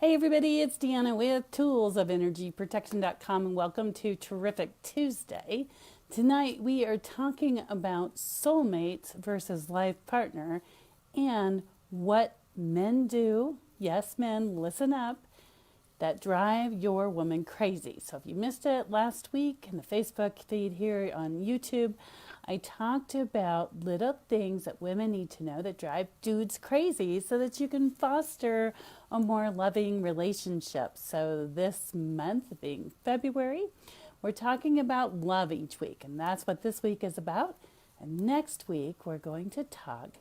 Hey everybody, it's Deanna with toolsofenergyprotection.com and welcome to Terrific Tuesday. Tonight we are talking about soulmates versus life partner and what men do, yes men, listen up, that drive your woman crazy. So if you missed it last week in the Facebook feed here on YouTube, I talked about little things that women need to know that drive dudes crazy so that you can foster a more loving relationship. So this month, being February, we're talking about love each week, and that's what this week is about. And next week, we're going to talk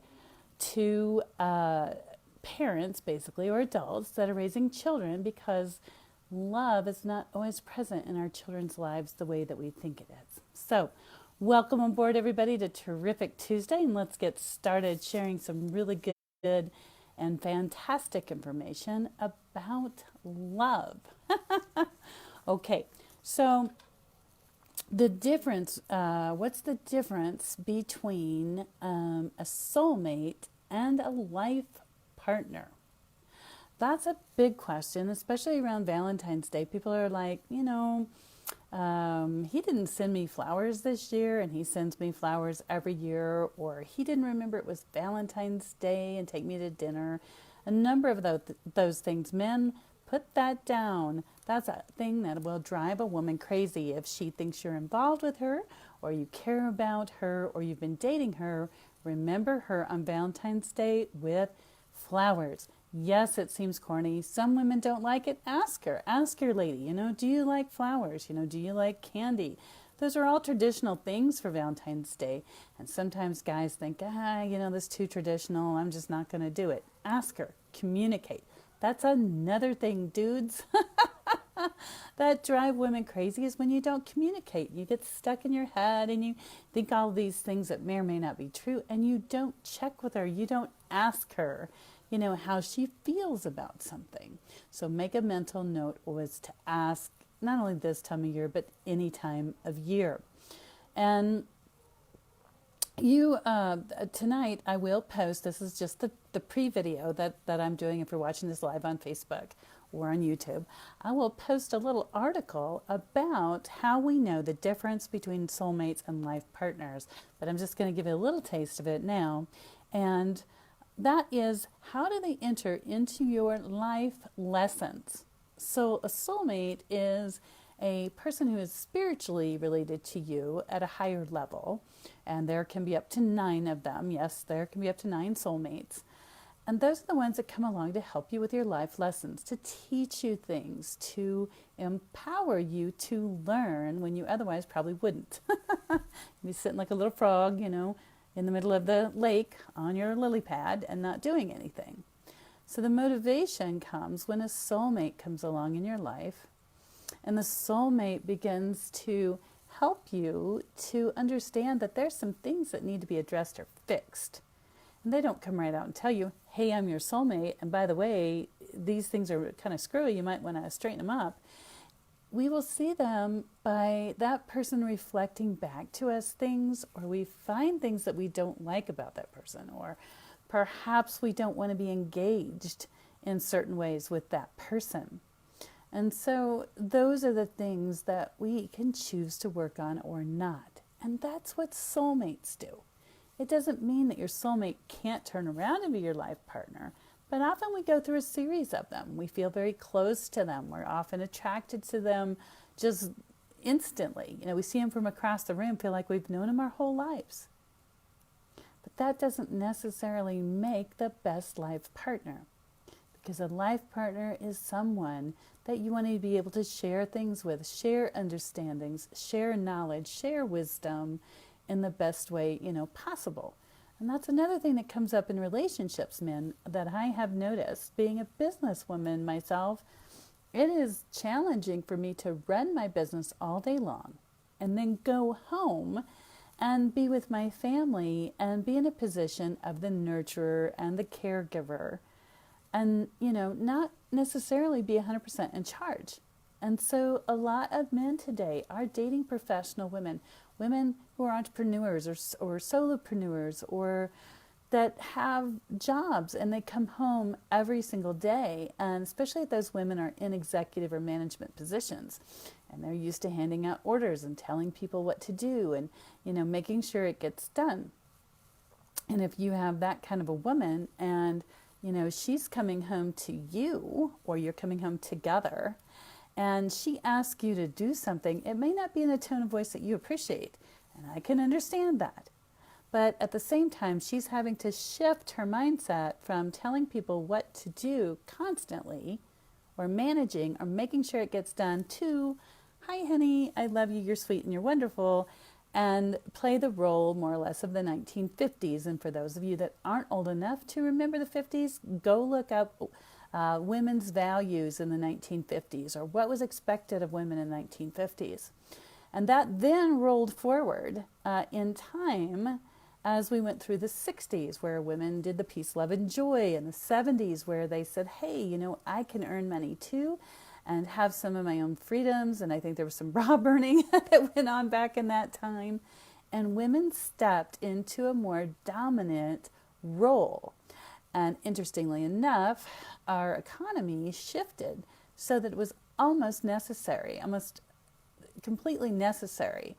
to parents, basically, or adults that are raising children, because love is not always present in our children's lives the way that we think it is. So welcome on board, everybody, to Terrific Tuesday, and let's get started sharing some really good and fantastic information about love. Okay, so the difference, what's the difference between a soulmate and a life partner? That's a big question, especially around Valentine's Day. People are like, he didn't send me flowers this year and he sends me flowers every year, or he didn't remember it was Valentine's Day and take me to dinner. A number of those things. Men, put that down. That's a thing that will drive a woman crazy. If she thinks you're involved with her, or you care about her, or you've been dating her, remember her on Valentine's Day with flowers. Yes, it seems corny. Some women don't like it. Ask her. Ask your lady, do you like flowers? Do you like candy? Those are all traditional things for Valentine's Day. And sometimes guys think, this is too traditional. I'm just not going to do it. Ask her. Communicate. That's another thing, dudes, that drive women crazy, is when you don't communicate. You get stuck in your head and you think all these things that may or may not be true, and you don't check with her. You don't ask her, how she feels about something. So make a mental note always to ask, not only this time of year, but any time of year. And tonight I will post, this is just the pre-video that I'm doing if you're watching this live on Facebook or on YouTube. I will post a little article about how we know the difference between soulmates and life partners. But I'm just going to give you a little taste of it now. And that is, how do they enter into your life lessons? So a soulmate is a person who is spiritually related to you at a higher level. And there can be up to 9 of them. Yes, there can be up to 9 soulmates. And those are the ones that come along to help you with your life lessons, to teach you things, to empower you to learn when you otherwise probably wouldn't. You'd be sitting like a little frog, in the middle of the lake on your lily pad and not doing anything. So the motivation comes when a soulmate comes along in your life, and the soulmate begins to help you to understand that there's some things that need to be addressed or fixed. And they don't come right out and tell you, hey, I'm your soulmate, and by the way, these things are kind of screwy, you might want to straighten them up. We will see them by that person reflecting back to us things, or we find things that we don't like about that person, or perhaps we don't want to be engaged in certain ways with that person. And so those are the things that we can choose to work on or not. And that's what soulmates do. It doesn't mean that your soulmate can't turn around and be your life partner, but often we go through a series of them. We feel very close to them. We're often attracted to them just instantly. We see them from across the room, feel like we've known them our whole lives. But that doesn't necessarily make the best life partner, because a life partner is someone that you want to be able to share things with, share understandings, share knowledge, share wisdom in the best way, possible. And that's another thing that comes up in relationships, men, that I have noticed. Being a businesswoman myself, it is challenging for me to run my business all day long and then go home and be with my family and be in a position of the nurturer and the caregiver, and, not necessarily be 100% in charge. And so a lot of men today are dating professional women who are entrepreneurs or solopreneurs, or that have jobs and they come home every single day, and especially if those women are in executive or management positions and they're used to handing out orders and telling people what to do and, you know, making sure it gets done. And if you have that kind of a woman and, you know, she's coming home to you, or you're coming home together, and she asks you to do something, it may not be in a tone of voice that you appreciate, and I can understand that. But at the same time, she's having to shift her mindset from telling people what to do constantly, or managing, or making sure it gets done, to, hi honey, I love you, you're sweet and you're wonderful, and play the role more or less of the 1950s. And for those of you that aren't old enough to remember the 50s, go look up women's values in the 1950s, or what was expected of women in the 1950s. And that then rolled forward in time as we went through the 60s, where women did the peace, love, and joy, and the 70s, where they said, hey, you know, I can earn money too and have some of my own freedoms. And I think there was some bra burning that went on back in that time. And women stepped into a more dominant role. And interestingly enough, our economy shifted so that it was almost necessary, almost completely necessary,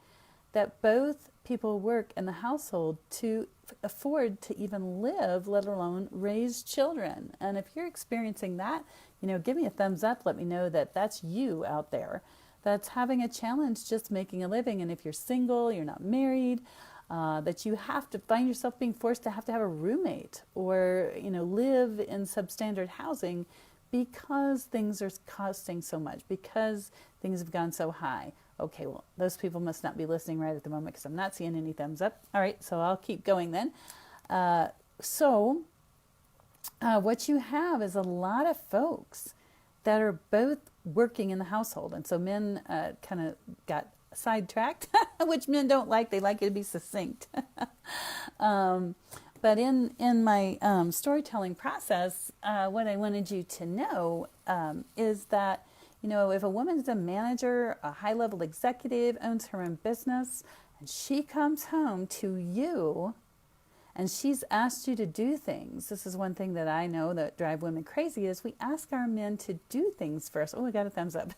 that both people work in the household to afford to even live, let alone raise children. And if you're experiencing that, you know, give me a thumbs up. Let me know that that's you out there that's having a challenge just making a living. And if you're single, you're not married, that you have to find yourself being forced to have a roommate, or, you know, live in substandard housing because things are costing so much, because things have gone so high. Okay, well, those people must not be listening right at the moment because I'm not seeing any thumbs up. All right, so I'll keep going then. What you have is a lot of folks that are both working in the household. And so men kind of got sidetracked, which men don't like. They like it to be succinct. But in my storytelling process, what I wanted you to know is that, you know, if a woman's a manager, a high-level executive, owns her own business, and she comes home to you and she's asked you to do things, this is one thing that I know that drive women crazy, is we ask our men to do things for us. Oh, we got a thumbs up.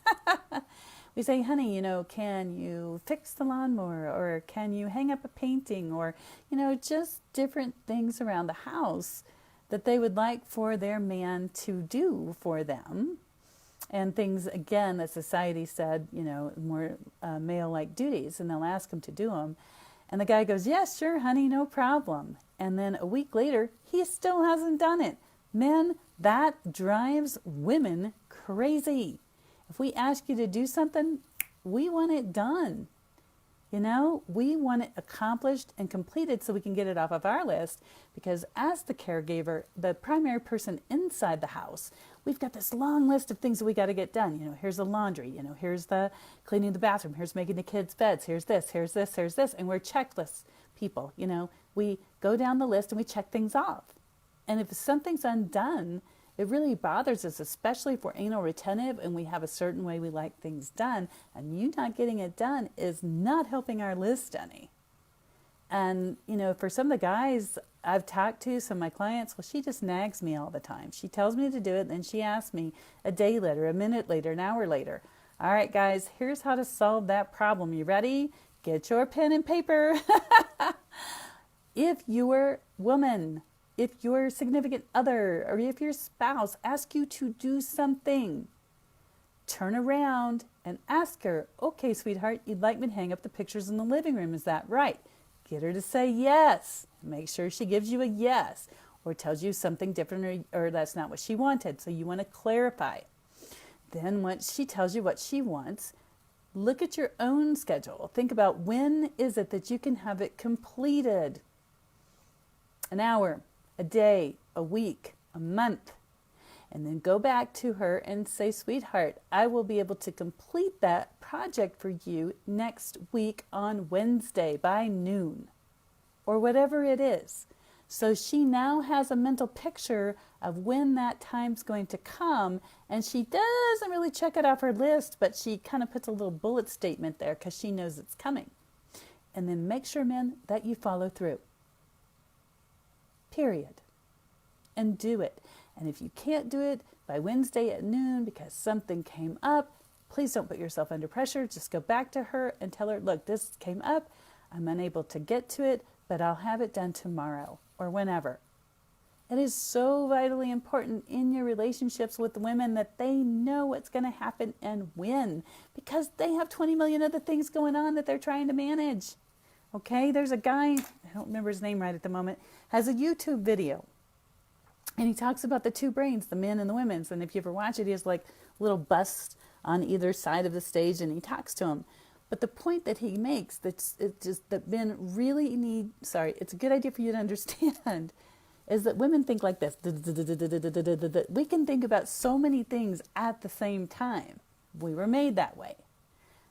We say, honey, you know, can you fix the lawnmower, or can you hang up a painting, or, you know, just different things around the house that they would like for their man to do for them. And things, again, that society said, you know, more male-like duties, and they'll ask him to do them. And the guy goes, yes, sure, honey, no problem. And then a week later, he still hasn't done it. Men, that drives women crazy. If we ask you to do something, we want it done. You know, we want it accomplished and completed so we can get it off of our list, because as the caregiver, the primary person inside the house, we've got this long list of things that we got to get done. You know, here's the laundry, you know, here's the cleaning the bathroom, here's making the kids' beds, here's this, here's this, here's this. And we're checklist people, you know, we go down the list and we check things off. And if something's undone, it really bothers us, especially if we're anal retentive and we have a certain way we like things done, and you not getting it done is not helping our list any. And, you know, for some of the guys I've talked to, some of my clients, well, she just nags me all the time. She tells me to do it, and then she asks me a day later, a minute later, an hour later. All right, guys, here's how to solve that problem. You ready? Get your pen and paper. If your woman, if your significant other, or if your spouse asks you to do something, turn around and ask her, okay, sweetheart, you'd like me to hang up the pictures in the living room, is that right? Get her to say yes. Make sure she gives you a yes, or tells you something different, or that's not what she wanted, so you want to clarify. Then once she tells you what she wants, look at your own schedule. Think about, when is it that you can have it completed? An hour, a day, a week, a month. And then go back to her and say, sweetheart, I will be able to complete that project for you next week on Wednesday by noon, or whatever it is. So she now has a mental picture of when that time's going to come, and she doesn't really check it off her list, but she kind of puts a little bullet statement there because she knows it's coming. And then make sure, men, that you follow through. period. And do it. And if you can't do it by Wednesday at noon because something came up, please don't put yourself under pressure. Just go back to her and tell her, look, this came up. I'm unable to get to it, but I'll have it done tomorrow or whenever. It is so vitally important in your relationships with women that they know what's going to happen and when, because they have 20 million other things going on that they're trying to manage. Okay, there's a guy, I don't remember his name right at the moment, has a YouTube video. And he talks about the two brains, the men and the women's. And if you ever watch it, he has like little busts on either side of the stage and he talks to them. But the point that he makes, it's just that men really need, it's a good idea for you to understand, is that women think like this. We can think about so many things at the same time. We were made that way.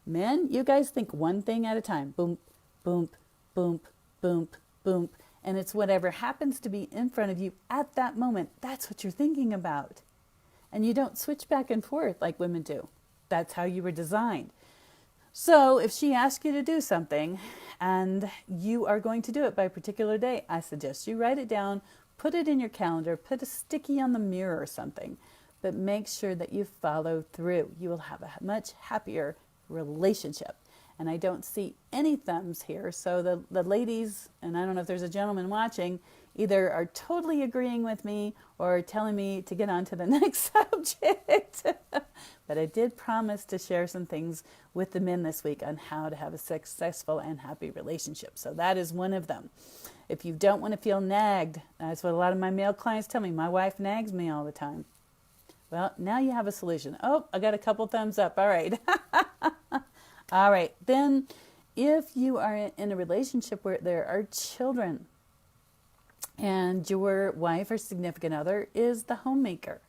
Men, you guys think one thing at a time. Boom, boom, boom, boom, boom. And it's whatever happens to be in front of you at that moment. That's what you're thinking about. And you don't switch back and forth like women do. That's how you were designed. So if she asks you to do something and you are going to do it by a particular day, I suggest you write it down, put it in your calendar, put a sticky on the mirror or something, but make sure that you follow through. You will have a much happier relationship. And I don't see any thumbs here. So the ladies, and I don't know if there's a gentleman watching, either are totally agreeing with me or telling me to get on to the next subject. But I did promise to share some things with the men this week on how to have a successful and happy relationship. So that is one of them. If you don't want to feel nagged, that's what a lot of my male clients tell me. My wife nags me all the time. Well, now you have a solution. Oh, I got a couple thumbs up. All right. All right. Then if you are in a relationship where there are children and your wife or significant other is the homemaker,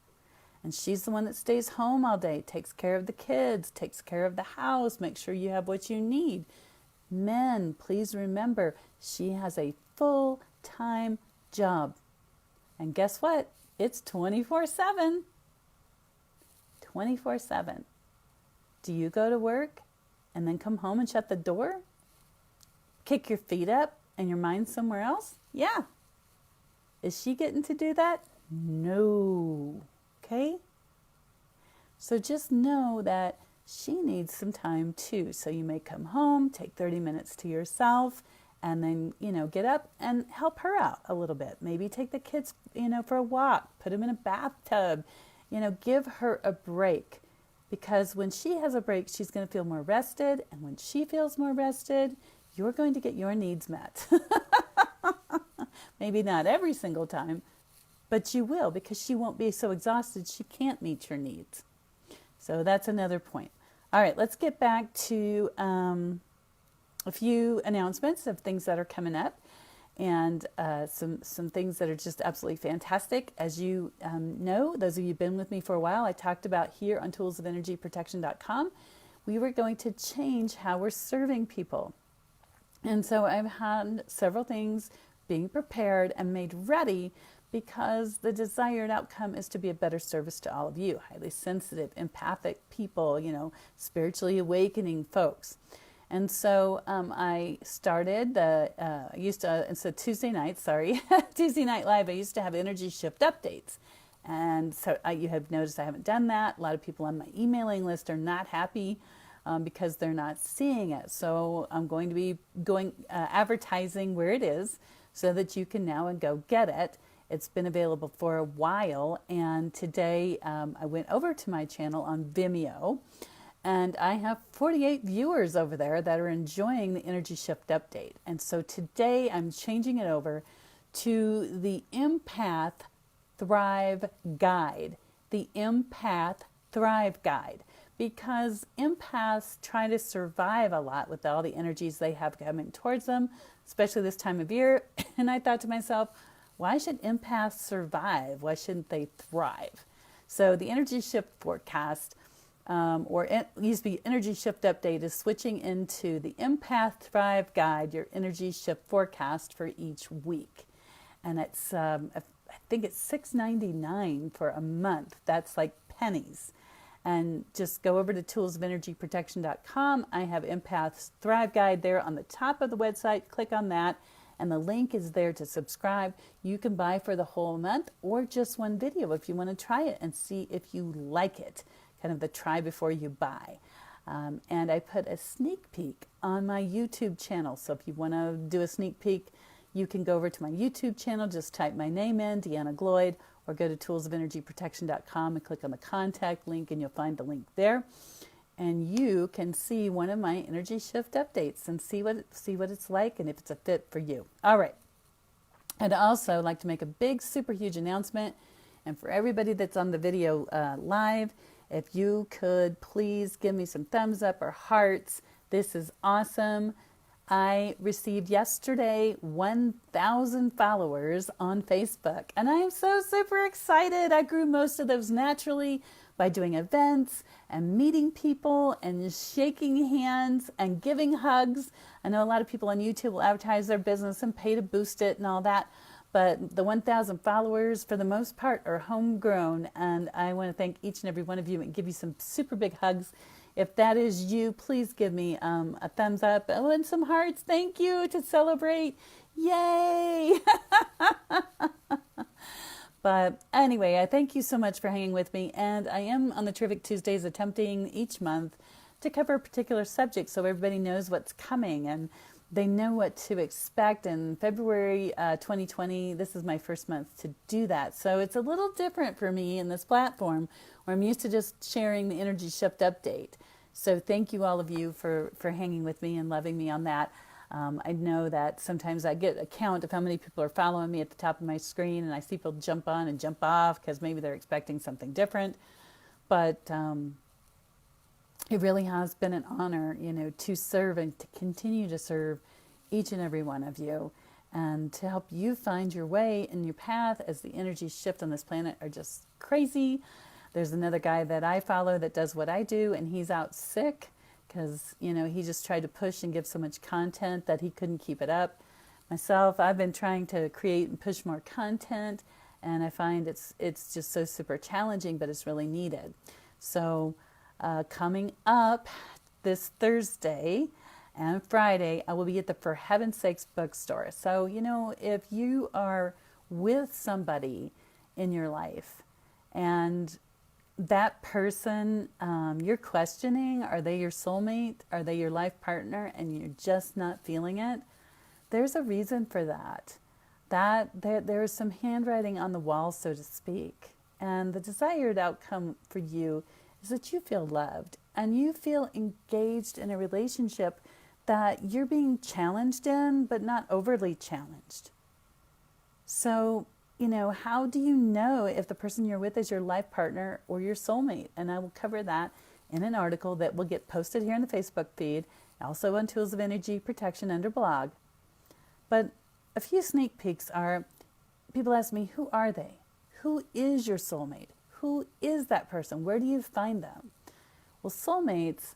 and she's the one that stays home all day, takes care of the kids, takes care of the house, makes sure you have what you need. Men, please remember, she has a full-time job. And guess what? It's 24/7. 24/7. Do you go to work and then come home and shut the door? Kick your feet up and your mind somewhere else? Yeah. Is she getting to do that? No. Okay? So just know that she needs some time too. So you may come home, take 30 minutes to yourself, and then, get up and help her out a little bit. Maybe take the kids, for a walk, put them in a bathtub, give her a break. Because when she has a break, she's going to feel more rested. And when she feels more rested, you're going to get your needs met. Maybe not every single time, but you will, because she won't be so exhausted she can't meet your needs. So that's another point. All right, let's get back to a few announcements of things that are coming up, and some things that are just absolutely fantastic. As you know, those of you who've been with me for a while, I talked about here on toolsofenergyprotection.com, we were going to change how we're serving people. And so I've had several things being prepared and made ready, because the desired outcome is to be a better service to all of you, highly sensitive, empathic people, spiritually awakening folks. And so I started it's a Tuesday night, Tuesday Night Live. I used to have energy shift updates. And so you have noticed I haven't done that. A lot of people on my emailing list are not happy because they're not seeing it. So I'm going to be advertising where it is so that you can now go get it. It's been available for a while, and today I went over to my channel on Vimeo, and I have 48 viewers over there that are enjoying the Energy Shift Update. And so today I'm changing it over to the Empath Thrive Guide. The Empath Thrive Guide. Because empaths try to survive a lot with all the energies they have coming towards them, especially this time of year. And I thought to myself, why should empaths survive? Why shouldn't they thrive? So the Energy Shift Forecast, Energy Shift Update, is switching into the Empath Thrive Guide, your Energy Shift Forecast for each week. And it's, I think it's $6.99 for a month. That's like pennies. And just go over to toolsofenergyprotection.com. I have Empath's Thrive Guide there on the top of the website. Click on that, and the link is there to subscribe. You can buy for the whole month or just one video if you want to try it and see if you like it, kind of the try before you buy. And I put a sneak peek on my YouTube channel. So if you want to do a sneak peek, you can go over to my YouTube channel, just type my name in, Deanna Gloyd, or go to toolsofenergyprotection.com and click on the contact link, and you'll find the link there. And you can see one of my energy shift updates and see what it's like and if it's a fit for you. All right. I'd also like to make a big, super huge announcement. And for everybody that's on the video live, if you could please give me some thumbs up or hearts. This is awesome. I received yesterday 1,000 followers on Facebook, and I'm so super excited. I grew most of those naturally by doing events and meeting people and shaking hands and giving hugs. I know a lot of people on YouTube will advertise their business and pay to boost it and all that, but the 1,000 followers, for the most part, are homegrown, and I want to thank each and every one of you and give you some super big hugs. If that is you, please give me a thumbs up and some hearts. Thank you, to celebrate. Yay! But anyway, I thank you so much for hanging with me, and I am on the Terrific Tuesdays attempting each month to cover a particular subject so everybody knows what's coming and they know what to expect. In February 2020, this is my first month to do that. So it's a little different for me in this platform where I'm used to just sharing the energy shift update. So thank you, all of you, for hanging with me and loving me on that. I know that sometimes I get a count of how many people are following me at the top of my screen, and I see people jump on and jump off because maybe they're expecting something different. But it really has been an honor, to serve and to continue to serve each and every one of you, and to help you find your way and your path as the energies shift on this planet are just crazy. There's another guy that I follow that does what I do, and he's out sick because, he just tried to push and give so much content that he couldn't keep it up. Myself, I've been trying to create and push more content, and I find it's just so super challenging, but it's really needed. So coming up this Thursday and Friday, I will be at the For Heaven's Sakes bookstore. So, if you are with somebody in your life and that person, you're questioning, are they your soulmate? Are they your life partner? And you're just not feeling it. There's a reason for that. There's some handwriting on the wall, so to speak. And the desired outcome for you is that you feel loved and you feel engaged in a relationship that you're being challenged in, but not overly challenged. So, how do you know if the person you're with is your life partner or your soulmate? And I will cover that in an article that will get posted here in the Facebook feed, also on Tools of Energy Protection under blog. But a few sneak peeks are, people ask me, who are they? Who is your soulmate? Who is that person? Where do you find them? Well, soulmates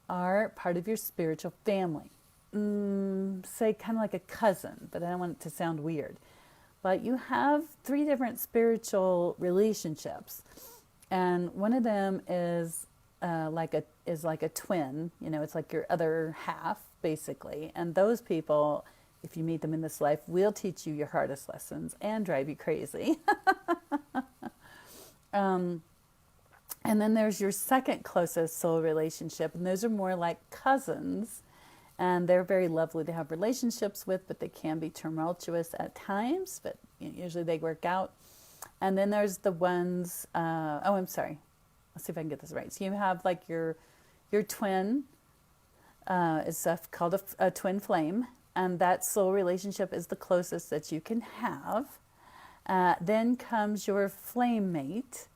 are part of your spiritual family. Say kind of like a cousin, but I don't want it to sound weird. But you have 3 different spiritual relationships, and one of them is like a twin. It's like your other half, basically. And those people, if you meet them in this life, will teach you your hardest lessons and drive you crazy. And then there's your second closest soul relationship, and those are more like cousins. And they're very lovely to have relationships with, but they can be tumultuous at times, but usually they work out. And then there's the ones, I'm sorry. Let's see if I can get this right. So you have like your twin, is called a twin flame, and that soul relationship is the closest that you can have. Then comes your flame mate,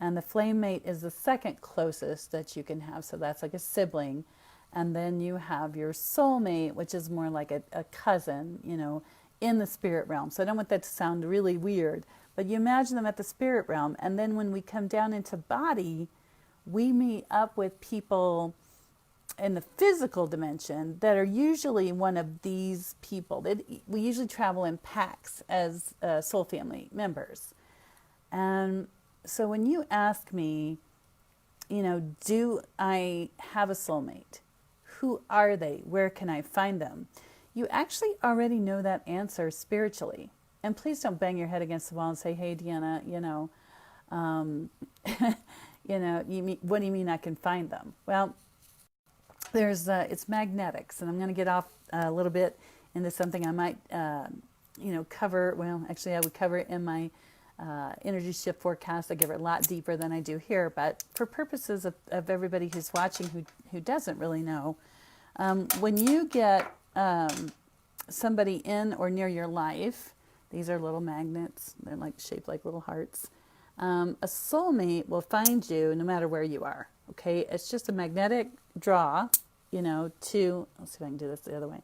and the flame mate is the second closest that you can have. So that's like a sibling. And then you have your soulmate, which is more like a cousin, in the spirit realm. So I don't want that to sound really weird, but you imagine them at the spirit realm. And then when we come down into body, we meet up with people in the physical dimension that are usually one of these people. We usually travel in packs as soul family members. And so when you ask me, do I have a soulmate? Who are they? Where can I find them? you actually already know that answer spiritually. And please don't bang your head against the wall and say, hey, Deanna, um, what do you mean I can find them? Well, it's magnetics, and I'm going to get off a little bit into something I might, cover. Well, actually, I would cover it in my energy shift forecast. I give it a lot deeper than I do here, but for purposes of everybody who's watching who doesn't really know, when you get somebody in or near your life, these are little magnets. They're shaped like little hearts. A soulmate will find you no matter where you are. Okay, it's just a magnetic draw, let's see if I can do this the other way.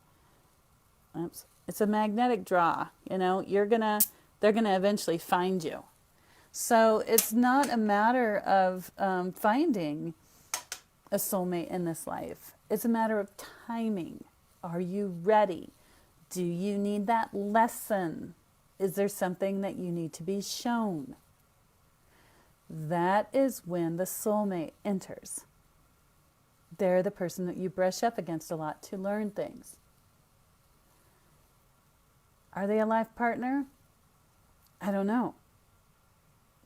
Oops. It's a magnetic draw, they're gonna eventually find you. So it's not a matter of finding a soulmate in this life. It's a matter of timing. Are you ready? Do you need that lesson? Is there something that you need to be shown? That is when the soulmate enters. They're the person that you brush up against a lot to learn things. Are they a life partner? I don't know.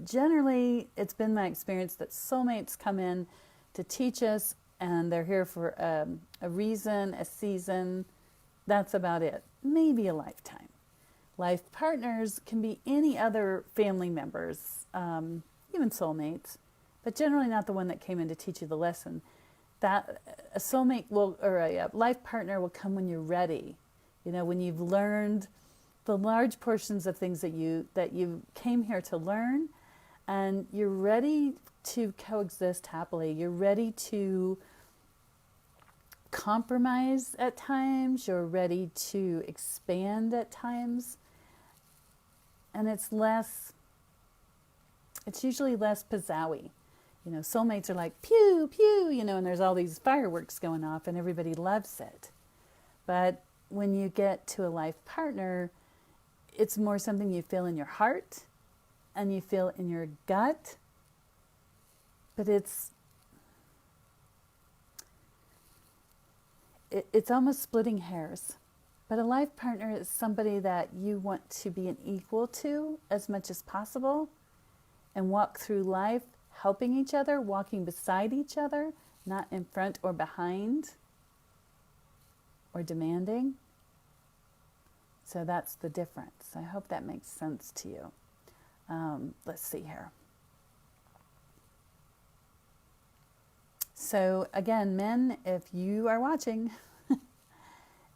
Generally, it's been my experience that soulmates come in to teach us, and they're here for a reason, a season. That's about it. Maybe a lifetime. Life partners can be any other family members, even soulmates, but generally not the one that came in to teach you the lesson. That a soulmate or a life partner will come when you're ready. When you've learned the large portions of things that you came here to learn, and you're ready to coexist happily. You're ready to compromise at times. You're ready to expand at times. And it's usually less pizzowy. Soulmates are like pew, pew, and there's all these fireworks going off and everybody loves it. But when you get to a life partner, it's more something you feel in your heart and you feel in your gut. But it's almost splitting hairs. But a life partner is somebody that you want to be an equal to as much as possible and walk through life helping each other, walking beside each other, not in front or behind or demanding. So that's the difference. I hope that makes sense to you. Let's see here. So again, men, if you are watching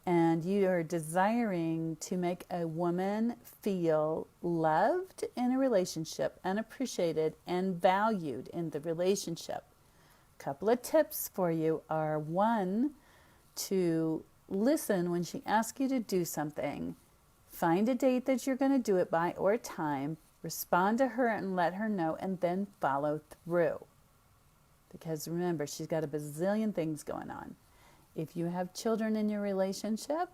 and you are desiring to make a woman feel loved in a relationship and appreciated and valued in the relationship, a couple of tips for you are: one, to listen when she asks you to do something. Find a date that you're going to do it by or a time. Respond to her and let her know, and then follow through. Because remember, she's got a bazillion things going on. If you have children in your relationship,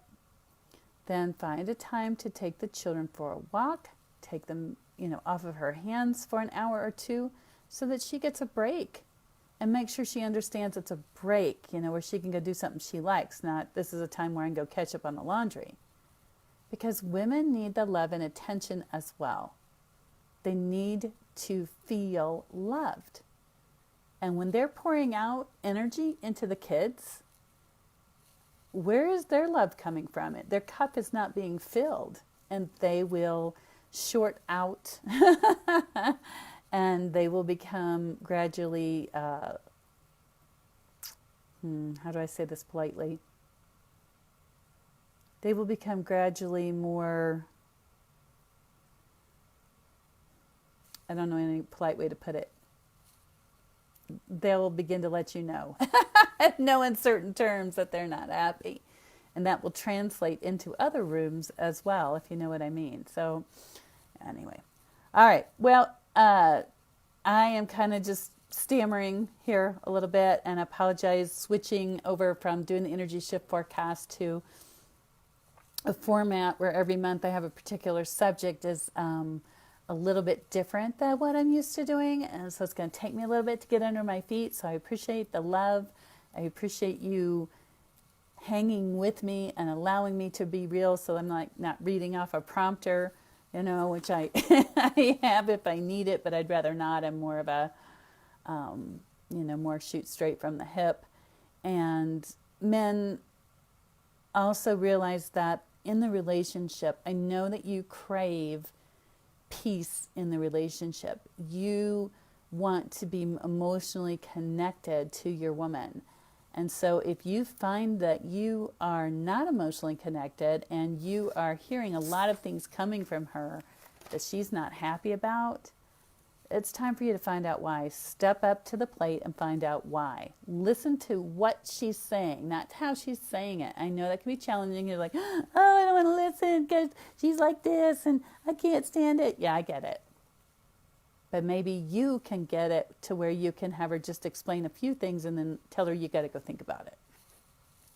then find a time to take the children for a walk. Take them, off of her hands for an hour or two so that she gets a break. And make sure she understands it's a break, where she can go do something she likes, not this is a time where I can go catch up on the laundry. Because women need the love and attention as well. They need to feel loved. And when they're pouring out energy into the kids, where is their love coming from? Their cup is not being filled, and they will short out and they will become gradually, how do I say this politely? They will become gradually more, I don't know any polite way to put it. They'll begin to let you know, no uncertain terms, that they're not happy. And that will translate into other rooms as well, if you know what I mean. So anyway. All right. Well, I am kind of just stammering here a little bit, and I apologize, switching over from doing the energy shift forecast to a format where every month I have a particular subject is a little bit different than what I'm used to doing. And so it's going to take me a little bit to get under my feet. So I appreciate the love. I appreciate you hanging with me and allowing me to be real, so I'm like not reading off a prompter, which I I have if I need it, but I'd rather not. I'm more of a more shoot straight from the hip. And men also realize that in the relationship, I know that you crave peace in the relationship. You want to be emotionally connected to your woman. And so if you find that you are not emotionally connected and you are hearing a lot of things coming from her that she's not happy about, it's time for you to find out why. Step up to the plate and find out why. Listen to what she's saying, not how she's saying it. I know that can be challenging. You're like, oh, I don't want to listen because she's like this and I can't stand it. Yeah, I get it. But maybe you can get it to where you can have her just explain a few things and then tell her you got to go think about it.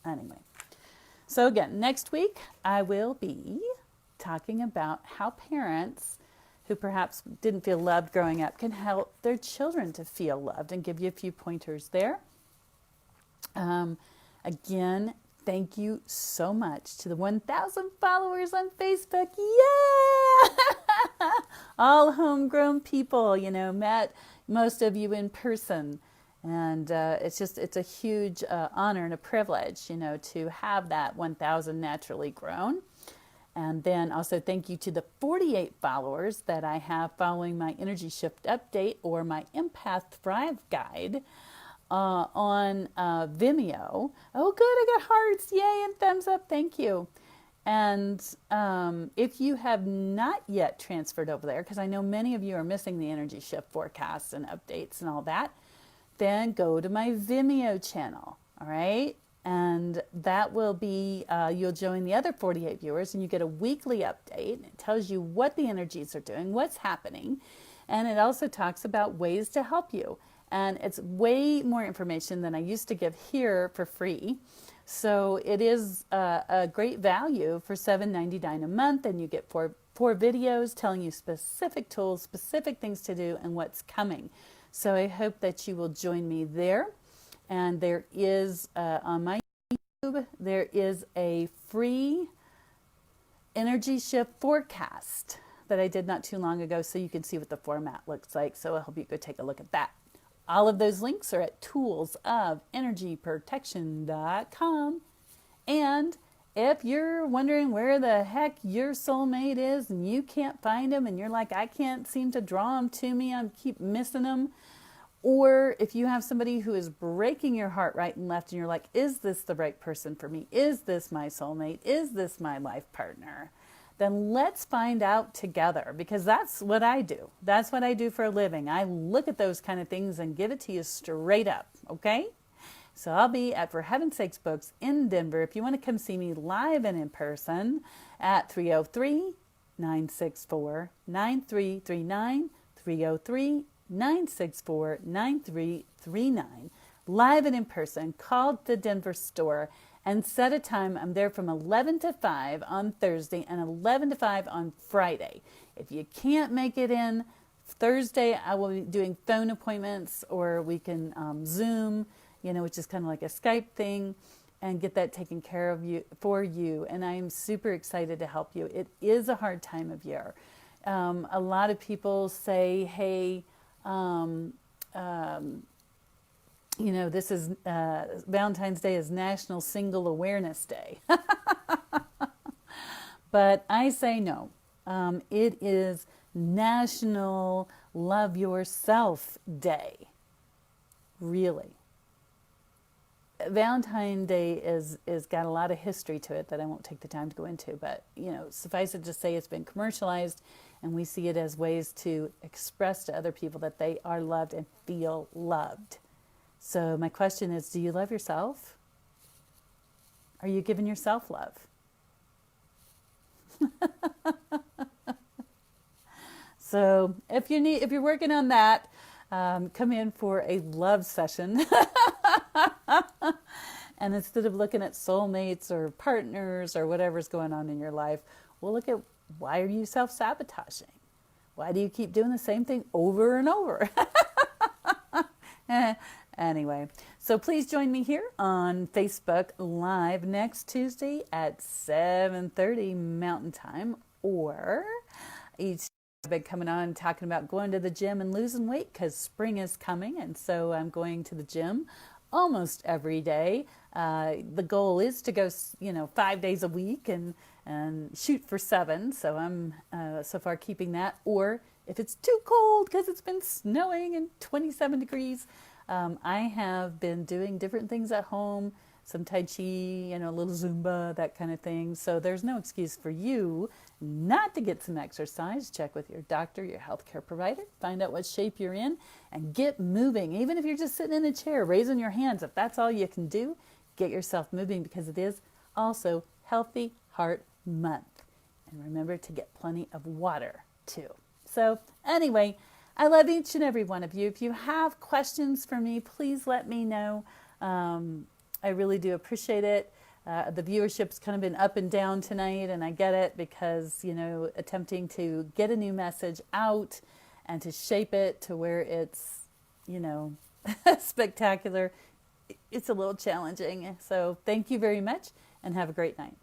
Anyway, so again, next week I will be talking about how parents who perhaps didn't feel loved growing up can help their children to feel loved, and give you a few pointers there. Again, thank you so much to the 1,000 followers on Facebook. Yeah! All homegrown people, met most of you in person. And it's a huge honor and a privilege, to have that 1,000 naturally grown. And then also thank you to the 48 followers that I have following my Energy Shift Update or my Empath Thrive Guide on Vimeo. Oh, good, I got hearts, yay, and thumbs up, thank you. And if you have not yet transferred over there, because I know many of you are missing the Energy Shift forecasts and updates and all that, then go to my Vimeo channel, all right? And that will be, you'll join the other 48 viewers and you get a weekly update. It tells you what the energies are doing, what's happening. And it also talks about ways to help you. And it's way more information than I used to give here for free. So it is a great value for $7.99 a month. And you get four videos telling you specific tools, specific things to do, and what's coming. So I hope that you will join me there. And there is, on my YouTube, there is a free energy shift forecast that I did not too long ago, so you can see what the format looks like. So I hope you go take a look at that. All of those links are at toolsofenergyprotection.com. And if you're wondering where the heck your soulmate is and you can't find him and you're like, I can't seem to draw him to me, I keep missing him, or if you have somebody who is breaking your heart right and left and you're like, is this the right person for me? Is this my soulmate? Is this my life partner? Then let's find out together, because that's what I do. That's what I do for a living. I look at those kind of things and give it to you straight up, okay? So I'll be at For Heaven's Sakes Books in Denver. If you want to come see me live and in person at 303-964-9339, 303-964-9339, live and in person. Call the Denver store and set a time. I'm there from 11 to 5 on Thursday and 11 to 5 on Friday. If you can't make it in Thursday, I will be doing phone appointments, or we can Zoom, which is kind of like a Skype thing, and get that taken care of for you. And I'm super excited to help you. It is a hard time of year. A lot of people say, hey, this is Valentine's Day is National Single Awareness Day. But I say no. It is National Love Yourself Day. Really. Valentine's Day is got a lot of history to it that I won't take the time to go into, but suffice it to say it's been commercialized, and we see it as ways to express to other people that they are loved and feel loved. So my question is, do you love yourself? Are you giving yourself love? So if you're working on that, come in for a love session. And instead of looking at soulmates or partners or whatever's going on in your life, we'll look at, why are you self-sabotaging? Why do you keep doing the same thing over and over? Anyway, so please join me here on Facebook Live next Tuesday at 7:30 Mountain Time, or each I've been coming on talking about going to the gym and losing weight because spring is coming, and so I'm going to the gym almost every day. The goal is to go, 5 days a week and shoot for 7. So I'm so far keeping that. Or if it's too cold because it's been snowing and 27 degrees, I have been doing different things at home, some Tai Chi, a little Zumba, that kind of thing. So there's no excuse for you not to get some exercise. Check with your doctor, your healthcare provider, find out what shape you're in, and get moving. Even if you're just sitting in a chair, raising your hands, if that's all you can do, get yourself moving, because it is also Healthy Heart Month. And remember to get plenty of water too. So anyway, I love each and every one of you. If you have questions for me, please let me know. I really do appreciate it. The viewership's kind of been up and down tonight, and I get it because, attempting to get a new message out and to shape it to where it's, spectacular, it's a little challenging. So thank you very much and have a great night.